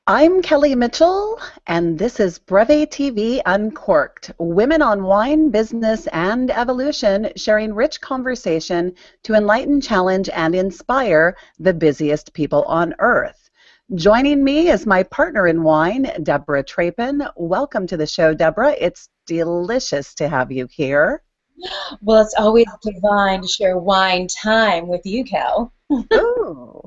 I'm Kelly Mitchell, and this is BreveTV Uncorked, women on wine, business, and evolution, sharing rich conversation to enlighten, challenge, and inspire the busiest people on earth. Joining me is my partner in wine, Debra Trapin. Welcome to the show, Debra. It's delicious to have you here. Well, it's always divine to share wine time with you, Kel. Ooh.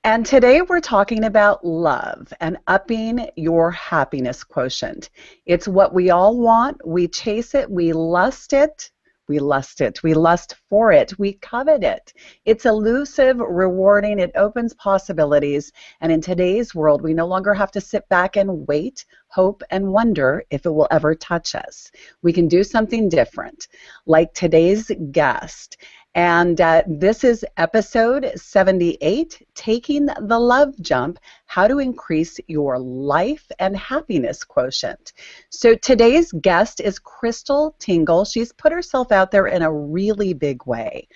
And today we're talking about love and upping your happiness quotient. It's what we all want. We chase it. We lust it. We lust it. We lust for it. We covet it. It's elusive, rewarding. It opens possibilities. And in today's world, we no longer have to sit back and wait, hope, and wonder if it will ever touch us. We can do something different, like today's guest. And this is episode 78, Taking the Love Jump, How to Increase Your Life and Happiness Quotient. So today's guest is Krystal Tingle. She's put herself out there in a really big way.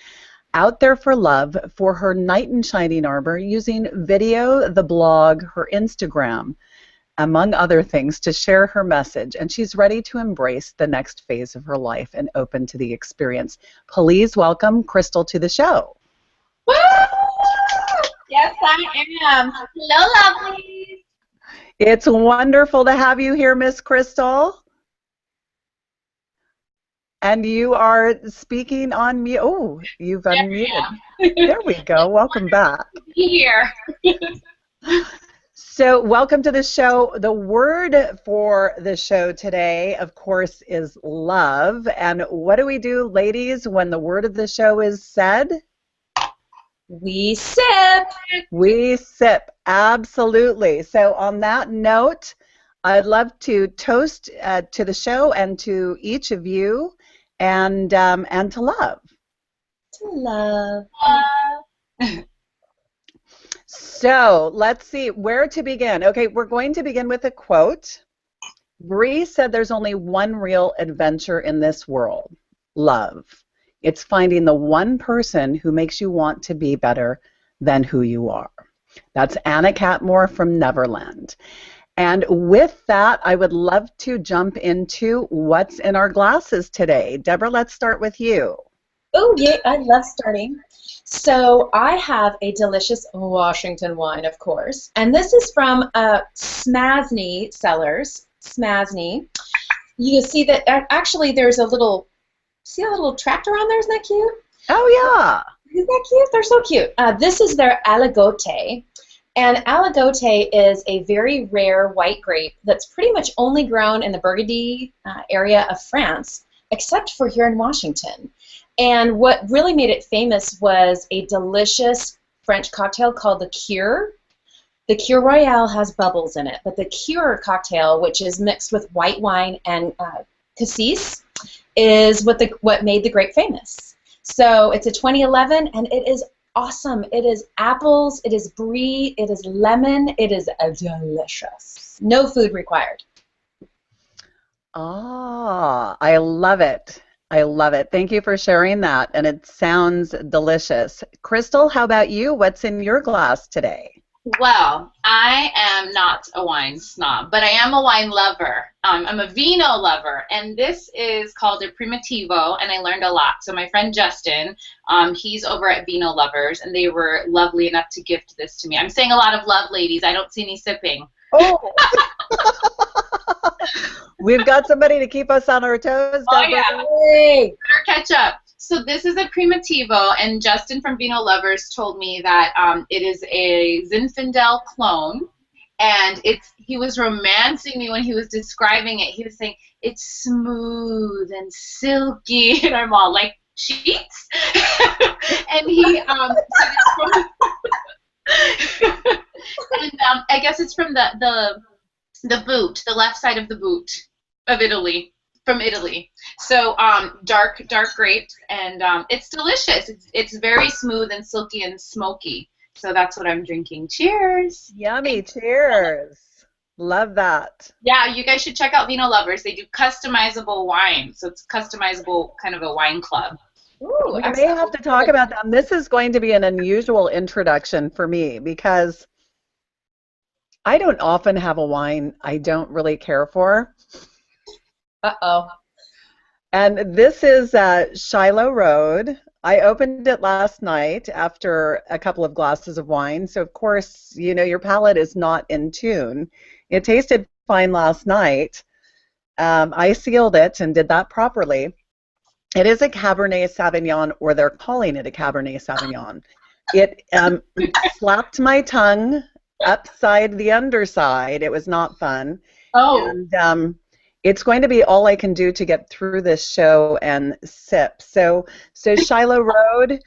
Out there for love, for her knight in shining armor, using video, the blog, her Instagram, among other things, to share her message, and she's ready to embrace the next phase of her life and open to the experience. Please welcome Krystal to the show. Woo! Yes, I am. Hello, lovelies. It's wonderful to have you here, Miss Krystal. And you are speaking on me. Oh, you've unmuted. There we go. Welcome back. Here. So welcome to the show. The word for the show today, of course, is love. And what do we do, ladies, when the word of the show is said? We sip. We sip, absolutely. So on that note, I'd love to toast to the show and to each of you, and to love. To love. So let's see where to begin. Okay, we're going to begin with a quote. Brie said there's only one real adventure in this world, love. It's finding the one person who makes you want to be better than who you are. That's Anna Catmore from Neverland. And with that, I would love to jump into what's in our glasses today. Debra, let's start with you. Oh, yeah, I love starting. So I have a delicious Washington wine, of course, and this is from Smasne Cellars. Smasne. You see that actually there's a little, see a little tractor on there? Isn't that cute? Oh, yeah. Isn't that cute? They're so cute. This is their Aligote, and Aligote is a very rare white grape that's pretty much only grown in the Burgundy area of France, except for here in Washington. And what really made it famous was a delicious French cocktail called the Cure. The Cure Royale has bubbles in it, but the Cure cocktail, which is mixed with white wine and cassis, is what made the grape famous. So it's a 2011, and it is awesome. It is apples, it is brie, it is lemon, it is delicious. No food required. Ah, I love it. I love it. Thank you for sharing that, and it sounds delicious. Krystal, how about you? What's in your glass today? Well, I am not a wine snob, but I am a wine lover. I'm a vino lover, and this is called a Primativo, and I learned a lot. So my friend Justin, he's over at Vino Lovers, and they were lovely enough to gift this to me. I'm saying a lot of love, ladies. I don't see any sipping. Oh! We've got somebody to keep us on our toes. Oh, yeah. Hey. Better catch up. So this is a Primativo, and Justin from Vino Lovers told me that it is a Zinfandel clone, and he was romancing me when he was describing it. He was saying, it's smooth and silky, and I'm all like, sheets? And he and I guess it's from the boot, the left side of the boot of Italy, from Italy. So dark grapes, and it's delicious. It's very smooth and silky and smoky. So that's what I'm drinking. Cheers. Yummy. Cheers. Love that. Yeah, you guys should check out Vino Lovers. They do customizable wine. So it's customizable, kind of a wine club. Ooh, we may have to talk about that. This is going to be an unusual introduction for me because I don't often have a wine I don't really care for. Uh-oh. And this is Shiloh Road. I opened it last night after a couple of glasses of wine. So, of course, you know, your palate is not in tune. It tasted fine last night. I sealed it and did that properly. It is a Cabernet Sauvignon, or they're calling it a Cabernet Sauvignon. It slapped my tongue upside the underside. It was not fun. Oh. And it's going to be all I can do to get through this show and sip. So Shiloh Road.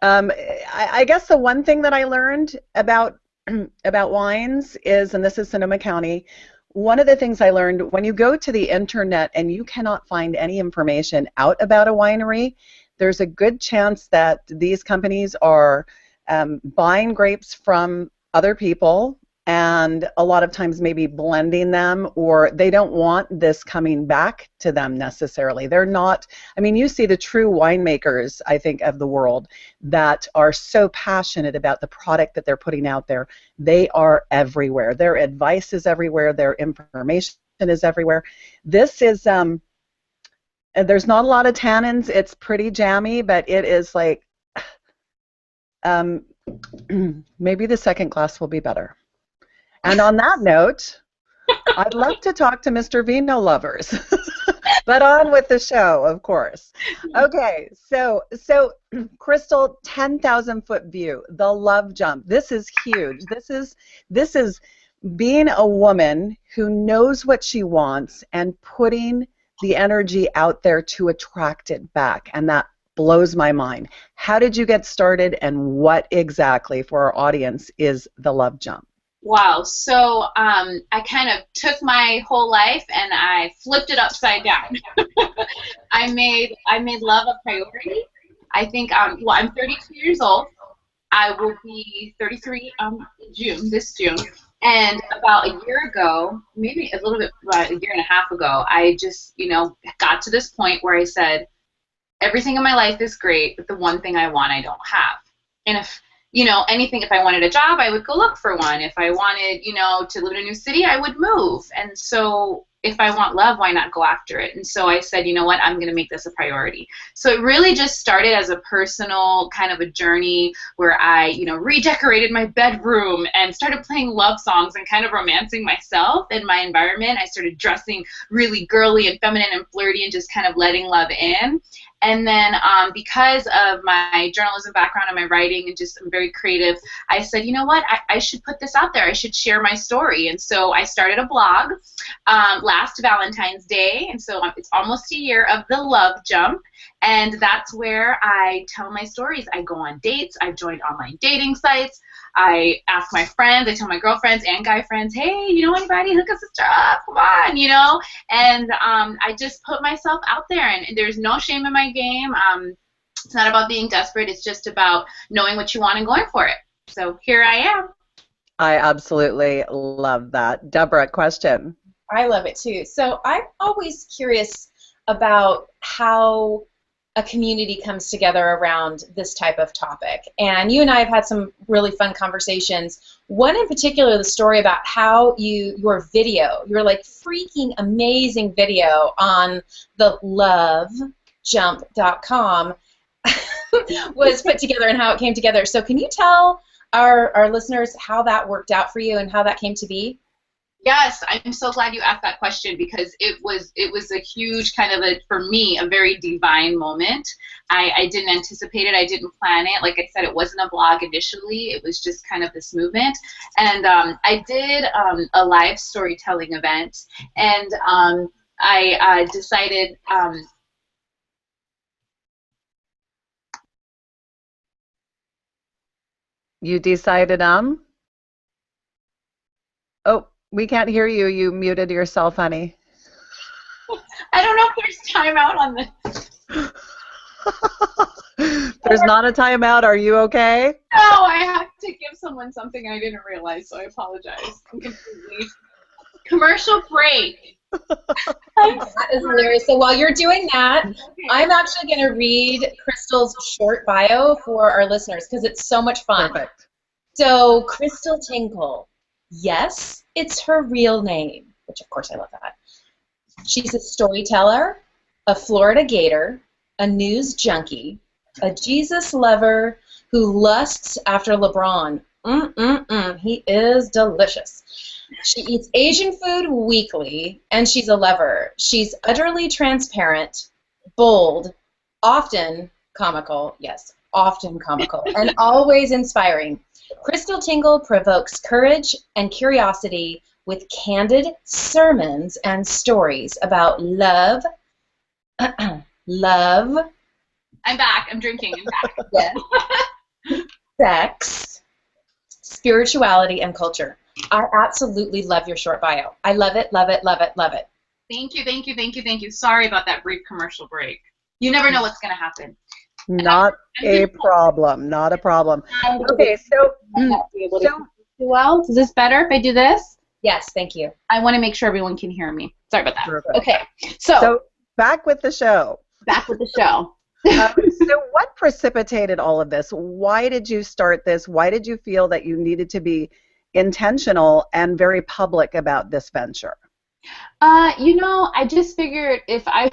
I guess the one thing that I learned about wines is, and this is Sonoma County, one of the things I learned, when you go to the internet and you cannot find any information out about a winery, there's a good chance that these companies are buying grapes from other people, and a lot of times maybe blending them, or they don't want this coming back to them necessarily. They're not, I mean, you see the true winemakers, I think, of the world that are so passionate about the product that they're putting out there. They are everywhere. Their advice is everywhere. Their information is everywhere. This is, there's not a lot of tannins. It's pretty jammy, but it is like, maybe the second glass will be better. And on that note, I'd love to talk to Mr. Vino Lovers, but on with the show, of course. Okay, so Krystal, 10,000-foot view, the love jump. This is huge. This is being a woman who knows what she wants and putting the energy out there to attract it back, and that blows my mind. How did you get started, and what exactly, for our audience, is the love jump? Wow. So I kind of took my whole life and I flipped it upside down. I made love a priority. I think well, I'm 32 years old. I will be 33 this June. And about a year ago, maybe a little bit, about a year and a half ago, I just, got to this point where I said, everything in my life is great, but the one thing I want, I don't have. And if anything, if I wanted a job, I would go look for one. If I wanted, to live in a new city, I would move. And so if I want love, why not go after it? And so I said, you know what, I'm going to make this a priority. So it really just started as a personal kind of a journey where I, redecorated my bedroom and started playing love songs and kind of romancing myself and my environment. I started dressing really girly and feminine and flirty and just kind of letting love in. And then because of my journalism background and my writing and just I'm very creative, I said, you know what, I should put this out there. I should share my story. And so I started a blog last Valentine's Day. And so it's almost a year of the love jump. And that's where I tell my stories. I go on dates. I've joined online dating sites. I ask my friends, I tell my girlfriends and guy friends, hey, you know anybody? Hook us up, come on, And I just put myself out there, and there's no shame in my game. It's not about being desperate. It's just about knowing what you want and going for it. So here I am. I absolutely love that. Debra, question. I love it too. So I'm always curious about how a community comes together around this type of topic. And you and I have had some really fun conversations. One in particular, the story about how your like freaking amazing video on the lovejump.com was put together and how it came together. So can you tell our listeners how that worked out for you and how that came to be? Yes, I'm so glad you asked that question because it was a huge kind of for me, a very divine moment. I didn't anticipate it. I didn't plan it. Like I said, it wasn't a blog initially. It was just kind of this movement. And I did a live storytelling event, and I decided You decided Oh, we can't hear you. You muted yourself, honey. I don't know if there's timeout on this. There's not a timeout. Are you okay? No, I have to give someone something I didn't realize, so I apologize. I'm completely... Commercial break. That is hilarious. So while you're doing that, okay, I'm actually going to read Krystal's short bio for our listeners because it's so much fun. Perfect. So Krystal Tingle, Yes, it's her real name, which of course I love that. She's a storyteller, a Florida Gator, a news junkie, a Jesus lover who lusts after LeBron. He is delicious. She eats Asian food weekly, and she's a lover. She's utterly transparent, bold, often comical, yes, often comical, and always inspiring. Krystal Tingle provokes courage and curiosity with candid sermons and stories about love, love, I'm back. I'm drinking. I'm back. yes, sex, spirituality, and culture. I absolutely love your short bio. I love it, love it, love it, love it. Thank you, thank you, thank you, thank you. Sorry about that brief commercial break. You never know what's going to happen. Not a problem. Not a problem. Okay, so well, is this better if I do this? Yes, thank you. I want to make sure everyone can hear me. Sorry about that. Perfect. Okay, so back with the show. Back with the show. So what precipitated all of this? Why did you start this? Why did you feel that you needed to be intentional and very public about this venture? I just figured if I,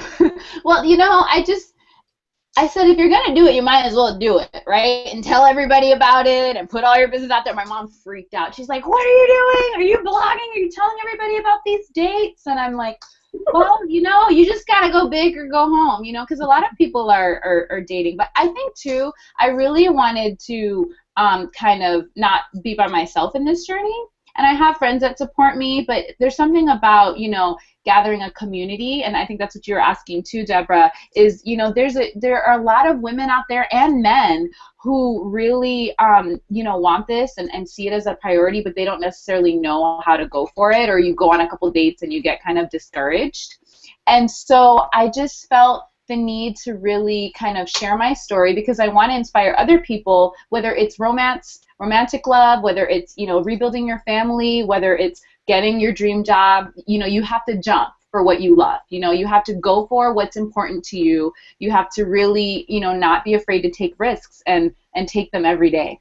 I said, if you're going to do it, you might as well do it, right? And tell everybody about it and put all your business out there. My mom freaked out. She's like, what are you doing? Are you blogging? Are you telling everybody about these dates? And I'm like, well, you just got to go big or go home, because a lot of people are dating. But I think, too, I really wanted to kind of not be by myself in this journey. And I have friends that support me, but there's something about, gathering a community, and I think that's what you were asking too, Debra, is, there are a lot of women out there and men who really, want this and see it as a priority, but they don't necessarily know how to go for it, or you go on a couple dates and you get kind of discouraged. And so I just felt the need to really kind of share my story because I want to inspire other people, whether it's romantic love, whether it's, rebuilding your family, whether it's getting your dream job, you have to jump for what you love. You have to go for what's important to you. You have to really, not be afraid to take risks and take them every day.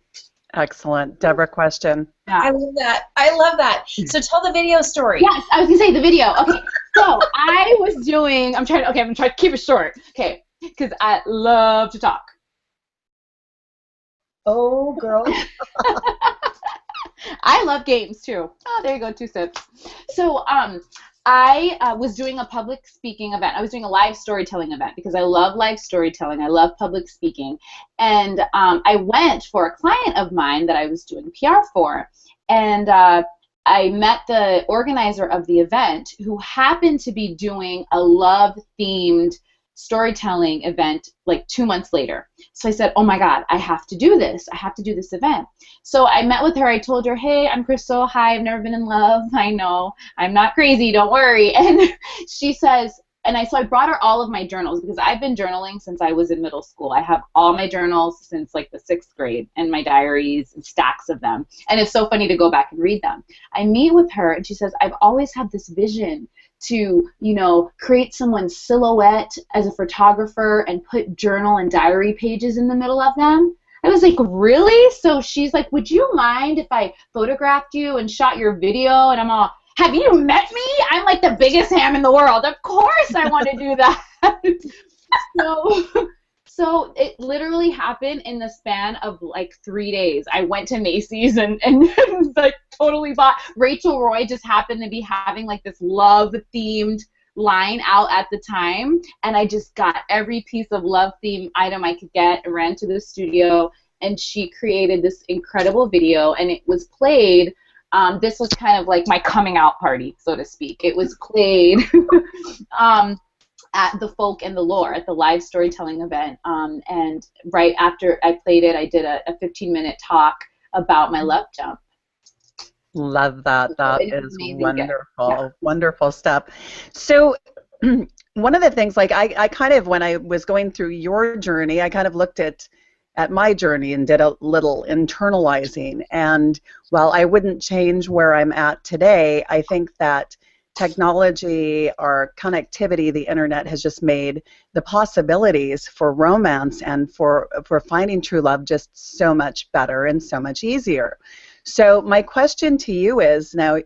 Excellent. Debra, question. Yeah. I love that. I love that. So tell the video story. Yes, I was going to say the video. Okay, so I was doing, I'm going to try to keep it short. Okay, because I love to talk. Oh, girl. I love games too. Oh, there you go, 2 sips. So I was doing a public speaking event. I was doing a live storytelling event because I love live storytelling. I love public speaking. And I went for a client of mine that I was doing PR for. And I met the organizer of the event who happened to be doing a love-themed storytelling event like 2 months later. So I said, oh my God, I have to do this. I have to do this event. So I met with her. I told her, hey, I'm Krystal. Hi, I've never been in love. I know. I'm not crazy. Don't worry. And she says, so I brought her all of my journals because I've been journaling since I was in middle school. I have all my journals since like the 6th grade and my diaries and stacks of them. And it's so funny to go back and read them. I meet with her and she says, I've always had this vision to, create someone's silhouette as a photographer and put journal and diary pages in the middle of them. I was like, really? So she's like, would you mind if I photographed you and shot your video? And I'm all, have you met me? I'm like the biggest ham in the world. Of course I want to do that. So it literally happened in the span of like 3 days. I went to Macy's and like totally bought. Rachel Roy just happened to be having like this love-themed line out at the time, and I just got every piece of love-themed item I could get, ran to the studio, and she created this incredible video, and it was played. This was kind of like my coming out party, so to speak. It was played at the Folk and the Lore, at the live storytelling event. And right after I played it, I did a 15-minute talk about my love jump. Love that. That is wonderful. Yeah. Wonderful stuff. So one of the things, like I kind of, when I was going through your journey, I kind of looked at my journey and did a little internalizing. And while I wouldn't change where I'm at today, I think that technology, our connectivity, the internet has just made the possibilities for romance and for finding true love just so much better and so much easier. So my question to you is, now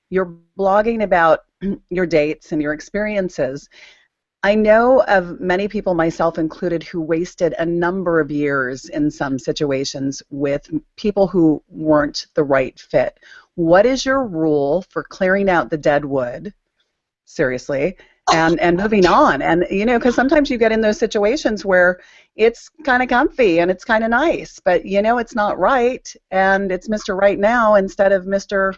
you're blogging about your dates and your experiences. I know of many people, myself included, who wasted a number of years in some situations with people who weren't the right fit. What is your rule for clearing out the dead wood, seriously, and moving on? And, you know, because sometimes you get in those situations where it's kind of comfy and it's kind of nice, but, you know, it's not right, and it's Mr. Right Now instead of Mr.,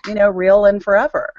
you know, real and forever.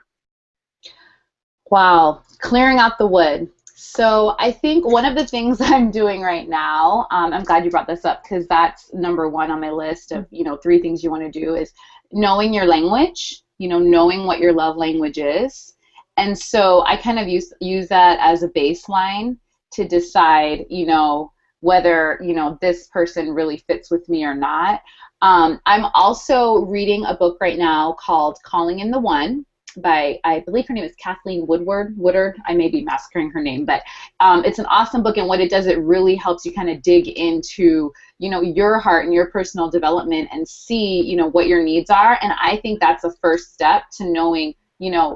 Wow, clearing out the wood. So I think one of the things I'm doing right now, I'm glad you brought this up because that's number one on my list of, you know, 3 things you want to do is knowing your language, you know, knowing what your love language is. And so I kind of use that as a baseline to decide, you know, whether, you know, this person really fits with me or not. I'm also reading a book right now called Calling in the One by, I believe her name is Kathleen Woodard. I may be massacring her name, but it's an awesome book, and what it does, it really helps you kind of dig into, you know, your heart and your personal development and see, you know, what your needs are. And I think that's a first step to knowing, you know,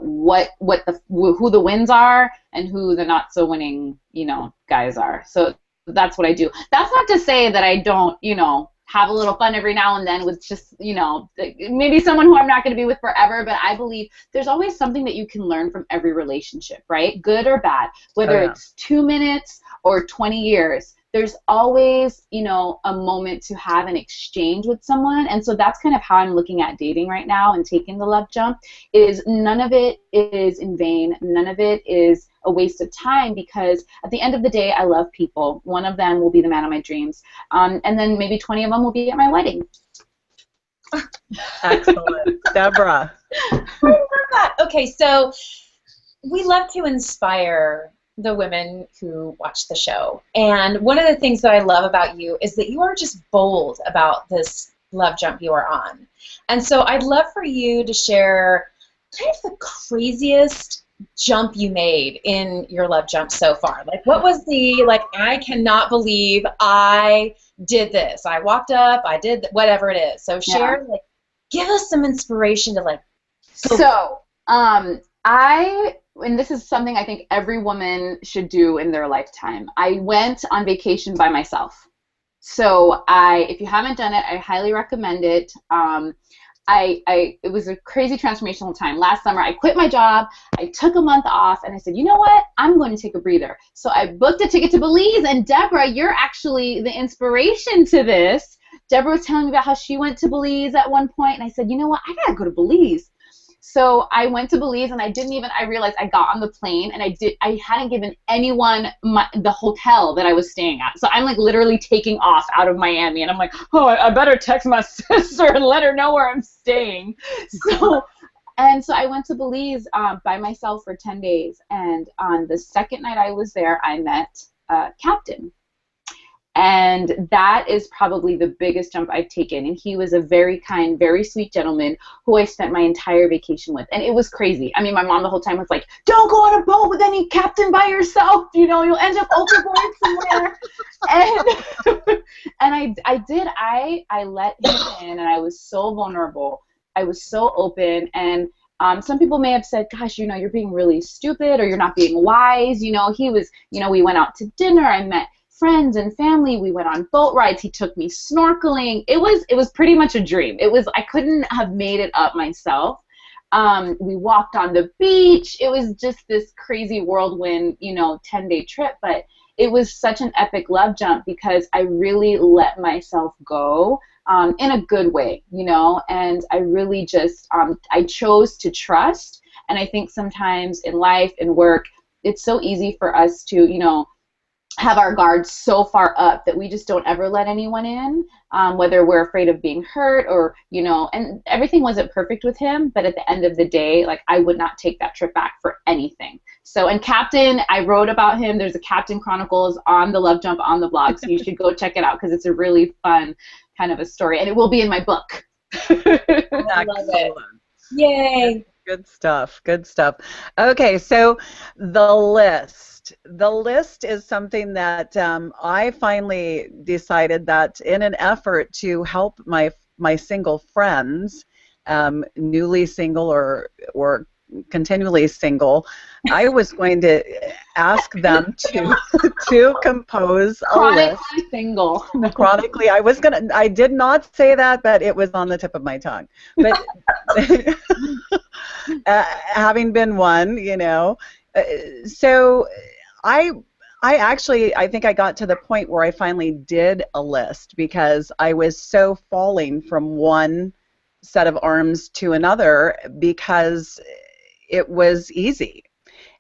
who the wins are and who the not so winning, you know, guys are. So that's what I do. That's not to say that I don't, you know, have a little fun every now and then with just, you know, maybe someone who I'm not going to be with forever, but I believe there's always something that you can learn from every relationship, right? Good or bad, whether it's 2 minutes or 20 years. There's always, you know, a moment to have an exchange with someone. And so that's kind of how I'm looking at dating right now and taking the love jump, is none of it is in vain. None of it is a waste of time, because at the end of the day, I love people. One of them will be the man of my dreams. And then maybe 20 of them will be at my wedding. Excellent. Debra. I love that. Okay, so we love to inspire the women who watch the show. And one of the things that I love about you is that you are just bold about this love jump you are on. And so I'd love for you to share kind of the craziest jump you made in your love jump so far. Like, what was the, like, I cannot believe I did this. I walked up, I did whatever it is. So share, like, give us some inspiration to, like, So, and this is something I think every woman should do in their lifetime. I went on vacation by myself. So if you haven't done it, I highly recommend it. It was a crazy transformational time. Last summer, I quit my job, I took a month off, and I said, you know what? I'm going to take a breather. So I booked a ticket to Belize, and Debra, you're actually the inspiration to this. Debra was telling me about how she went to Belize at one point, and I said, you know what? I gotta go to Belize. So I went to Belize, and I realized I got on the plane, and I hadn't given anyone the hotel that I was staying at. So I'm like literally taking off out of Miami, and I'm like, oh, I better text my sister and let her know where I'm staying. So I went to Belize by myself for 10 days, and on the second night I was there, I met Captain. And that is probably the biggest jump I've taken. And he was a very kind, very sweet gentleman who I spent my entire vacation with. And it was crazy. I mean, my mom the whole time was like, don't go on a boat with any captain by yourself. You know, you'll end up overboard somewhere. And I did. I let him in, and I was so vulnerable. I was so open. And some people may have said, gosh, you know, you're being really stupid, or you're not being wise. You know, he was, you know, we went out to dinner. I met friends and family. We went on boat rides. He took me snorkeling. It was pretty much a dream. I couldn't have made it up myself. We walked on the beach. It was just this crazy whirlwind, you know, 10-day trip. But it was such an epic love jump because I really let myself go in a good way, you know, and I really just, I chose to trust. And I think sometimes in life and work, it's so easy for us to, you know, have our guards so far up that we just don't ever let anyone in, whether we're afraid of being hurt or, you know, and everything wasn't perfect with him, but at the end of the day, like, I would not take that trip back for anything. So, and Captain, I wrote about him. There's a Captain Chronicles on the Love Jump on the blog, so you should go check it out because it's a really fun kind of a story, and it will be in my book. I love it. Yay. Good stuff. Good stuff. Okay, so the list. The list is something that I finally decided that in an effort to help my single friends newly single or continually single, I was going to ask them to compose a list. Chronically single. Chronically, I did not say that, but it was on the tip of my tongue. But having been one, so I think I got to the point where I finally did a list because I was so falling from one set of arms to another because it was easy.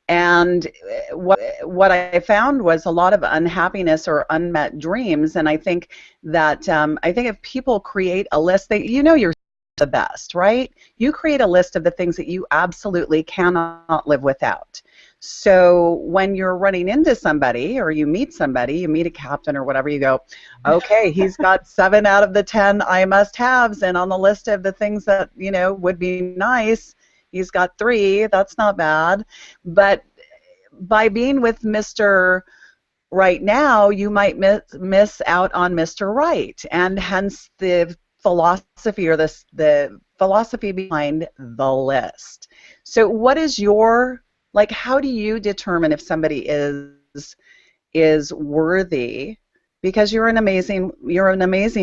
And what I found was a lot of unhappiness or unmet dreams. And I think that if people create a list, you're the best, right? You create a list of the things that you absolutely cannot live without. So when you're running into somebody or you meet a captain or whatever, you go, okay, he's got 7 out of the 10 I must haves, and on the list of the things that would be nice, he's got 3. That's not bad. But by being with Mr. Right now, you might miss out on Mr. Right, and hence the philosophy or the philosophy behind the list. So what is your, how do you determine if somebody is worthy? Because you're an amazing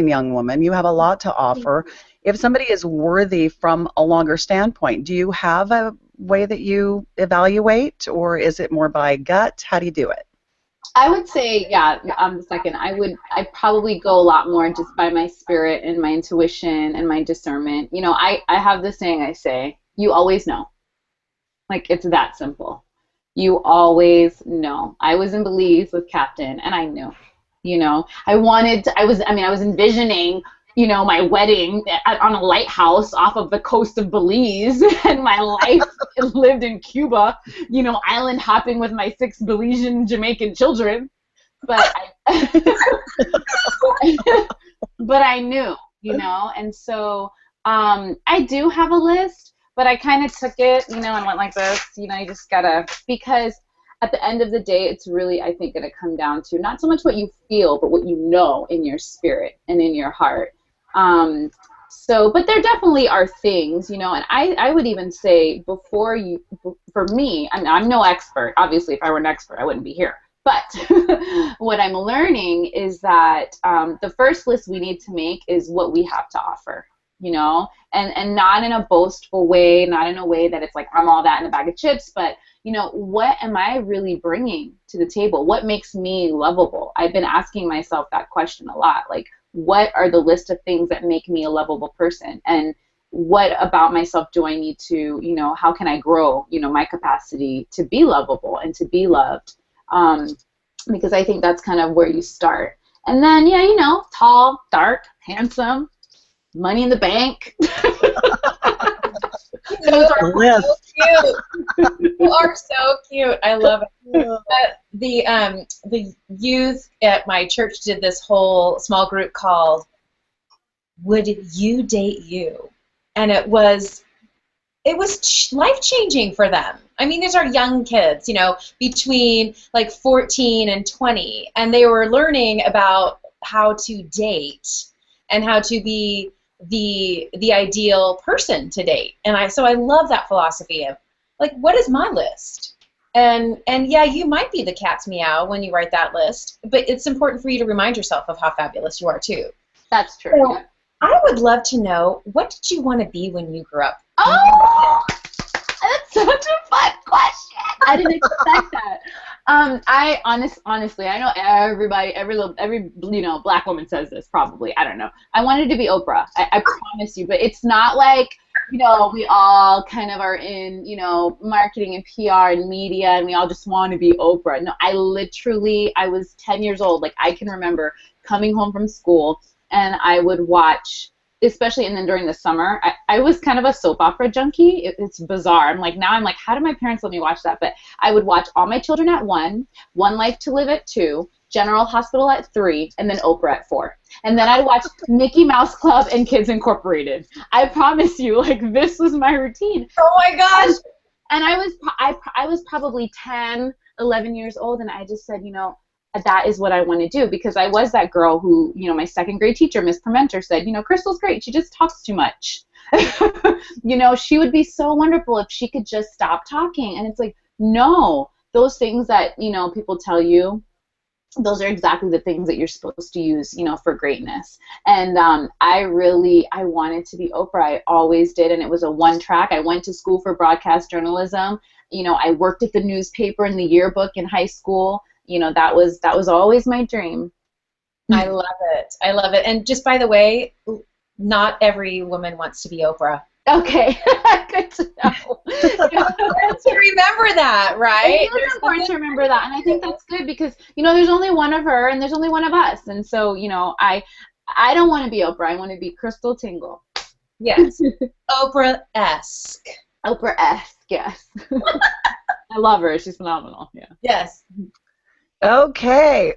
young woman. You have a lot to offer. If somebody is worthy from a longer standpoint, do you have a way that you evaluate, or is it more by gut? How do you do it? I would say, second, I'd probably go a lot more just by my spirit and my intuition and my discernment. I have this saying I say, you always know. It's that simple. You always know. I was in Belize with Captain, and I knew. I was envisioning, my wedding on a lighthouse off of the coast of Belize, and my life lived in Cuba, island hopping with my 6 Belizean Jamaican children. But but I knew, and so I do have a list, but I kind of took it, and went like this, you just gotta, because at the end of the day, it's really, I think, going to come down to not so much what you feel, but what you know in your spirit and in your heart. But there definitely are things, and I would even say for me, I'm no expert. Obviously, if I were an expert, I wouldn't be here. But what I'm learning is that the first list we need to make is what we have to offer, and not in a boastful way, not in a way that it's like I'm all that in a bag of chips, but what am I really bringing to the table? What makes me lovable? I've been asking myself that question a lot. What are the list of things that make me a lovable person? And what about myself do I need to, how can I grow, my capacity to be lovable and to be loved? Because I think that's kind of where you start. And then, tall, dark, handsome, money in the bank. Those are so cute. You are so cute. I love it. The youth at my church did this whole small group called "Would You Date You?" and it was life-changing for them. I mean, these are young kids, between 14 and 20, and they were learning about how to date and how to be the ideal person to date. And so I love that philosophy of what is my list? And yeah, you might be the cat's meow when you write that list, but it's important for you to remind yourself of how fabulous you are too. That's true. So, I would love to know, what did you want to be when you grew up? Oh, that's such a fun question. I didn't expect that. Honestly, I know every black woman says this probably. I don't know. I wanted to be Oprah. I promise you, but it's not like, we all kind of are in, marketing and PR and media, and we all just want to be Oprah. No, I was 10 years old. I can remember coming home from school, and I would watch, especially, and then during the summer, I was kind of a soap opera junkie. It's bizarre. Now I'm like, how did my parents let me watch that? But I would watch All My Children at 1, One Life to Live at 2, General Hospital at 3, and then Oprah at 4. And then I'd watch Mickey Mouse Club and Kids Incorporated. I promise you, this was my routine. Oh my gosh! And I was probably 10, 11 years old, and I just said, that is what I want to do, because I was that girl who, you know, my second grade teacher, Miss Permenter, said, you know, Krystal's great. She just talks too much. You know, she would be so wonderful if she could just stop talking. And it's like, no, those things that, you know, people tell you, those are exactly the things that you're supposed to use, you know, for greatness. And I wanted to be Oprah. I always did, and it was a one track. I went to school for broadcast journalism. You know, I worked at the newspaper in the yearbook in high school. You know, that was always my dream. I love it. I love it. And just by the way, not every woman wants to be Oprah. Okay, good to know. To remember that, right? It is important to remember that, and I think that's good because, you know, there's only one of her and there's only one of us, and so, you know, I don't want to be Oprah. I want to be Krystal Tingle. Yes, Oprah-esque. Oprah-esque, yes. I love her. She's phenomenal. Yeah. Yes. Okay.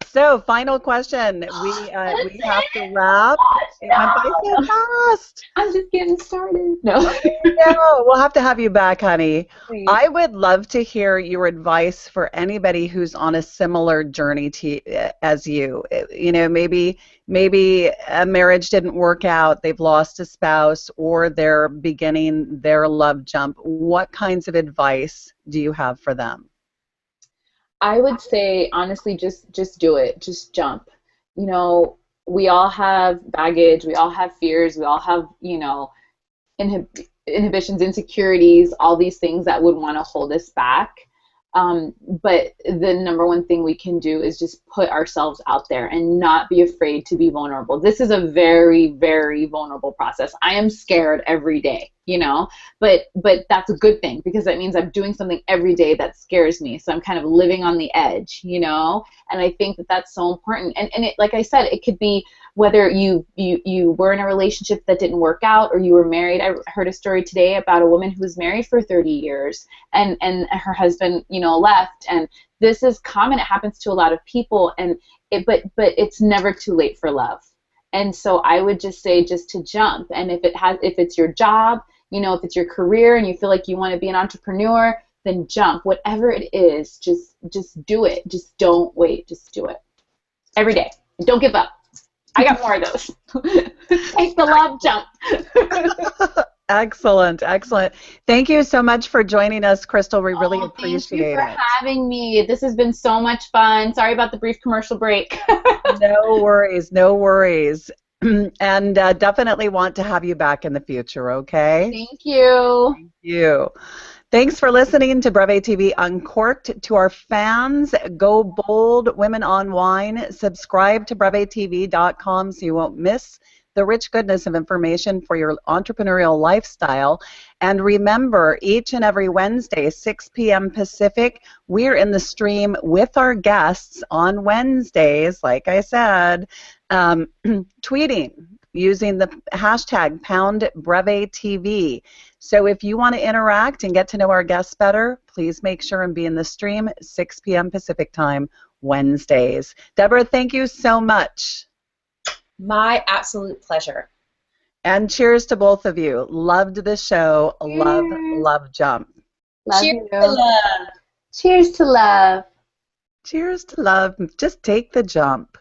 So, final question. We have to wrap. It went by so fast. I'm just getting started. No. No, we'll have to have you back, honey. Please. I would love to hear your advice for anybody who's on a similar journey as you. You know, maybe a marriage didn't work out, they've lost a spouse, or they're beginning their love jump. What kinds of advice do you have for them? I would say, honestly, just do it. Just jump. You know, we all have baggage. We all have fears. We all have, you know, inhibitions, insecurities, all these things that would want to hold us back. But the number one thing we can do is just put ourselves out there and not be afraid to be vulnerable. This is a very, very vulnerable process. I am scared every day, you know, but that's a good thing because that means I'm doing something every day that scares me. So I'm kind of living on the edge, you know, and I think that that's so important. And it, like I said, it could be whether you were in a relationship that didn't work out or you were married. I heard a story today about a woman who was married for 30 years and her husband, you know, left. And this is common. It happens to a lot of people. And but it's never too late for love. And so I would just say just to jump. And if it's your job, you know, if it's your career and you feel like you want to be an entrepreneur, then jump. Whatever it is, just do it. Just don't wait. Just do it. Every day. Don't give up. I got more of those. Take the love jump. Excellent, excellent. Thank you so much for joining us, Krystal. We really appreciate it. Thank you for having me. This has been so much fun. Sorry about the brief commercial break. No worries, no worries. And definitely want to have you back in the future, okay? Thank you. Thank you. Thanks for listening to BreveTV Uncorked. To our fans, go bold, women on wine. Subscribe to BreveTV.com so you won't miss the rich goodness of information for your entrepreneurial lifestyle. And remember, each and every Wednesday, 6 p.m. Pacific, we're in the stream with our guests on Wednesdays, like I said, tweeting using the hashtag #BreveTV. So if you want to interact and get to know our guests better, please make sure and be in the stream 6 p.m. Pacific time, Wednesdays. Debra, thank you so much. My absolute pleasure. And cheers to both of you. Loved the show. Love, love Jump. Love Cheers you. to love. Cheers to love. Cheers to love. Just take the jump.